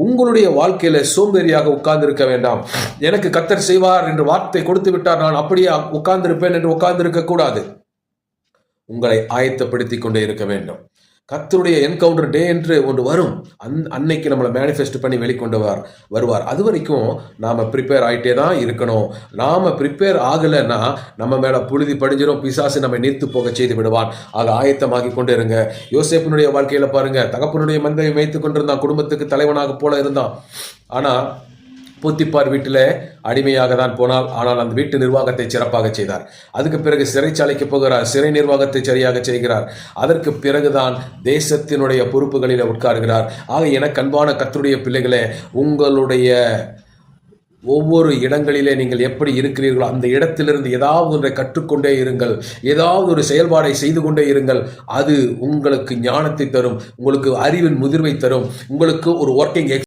உங்களுடைய வாழ்க்கையில சோம்பேறியாக உட்கார்ந்து இருக்க வேண்டாம். எனக்கு கர்த்தர் செய்வார் என்று வார்த்தை கொடுத்து விட்டார், நான் அப்படியே உட்கார்ந்திருப்பேன் என்று உட்கார்ந்திருக்க கூடாது. உங்களை ஆயத்தப்படுத்திக் கொண்டே இருக்க வேண்டும். கர்த்தருடைய என்கவுண்டர் டே என்று ஒன்று வரும். அன்னைக்கு நம்மளை மேனிஃபெஸ்ட் பண்ணி வெளிக்கொண்டு வருவார். அது வரைக்கும் நாம் ப்ரிப்பேர் ஆகிட்டே தான் இருக்கணும். நாம் ப்ரிப்பேர் ஆகலைன்னா நம்ம மேலே புழுதி படிஞ்சிடும், பிசாசு நம்ம நீர்த்து போக செய்து விடுவான். ஆக ஆயத்தமாகி கொண்டு இருங்க. யோசேப்பினுடைய வாழ்க்கையில் பாருங்க, தகப்பனுடைய மந்தையை மேய்த்து கொண்டிருந்தான், குடும்பத்துக்கு தலைவனாக போல இருந்தான். ஆனால் போத்திப்பார் வீட்டில் அடிமையாக தான் போனால், ஆனால் அந்த வீட்டு நிர்வாகத்தை சிறப்பாக செய்தார். அதுக்கு பிறகு சிறைச்சாலைக்கு போகிறார், சிறை நிர்வாகத்தை சரியாக செய்கிறார். அதற்கு பிறகுதான் தேசத்தினுடைய பொறுப்புகளில் உட்காருகிறார். ஆக எனக்கு அன்பான கர்த்தருடைய பிள்ளைகளே, உங்களுடைய ஒவ்வொரு இடங்களிலே நீங்கள் எப்படி இருக்கிறீர்களோ அந்த இடத்திலிருந்து ஏதாவது ஒன்றை கற்றுக்கொண்டே இருங்கள், ஏதாவது ஒரு செயல்பாடை செய்து கொண்டே இருங்கள். அது உங்களுக்கு ஞானத்தை தரும், உங்களுக்கு அறிவின் முதிர்வை தரும், உங்களுக்கு ஒரு ஒர்க்கிங்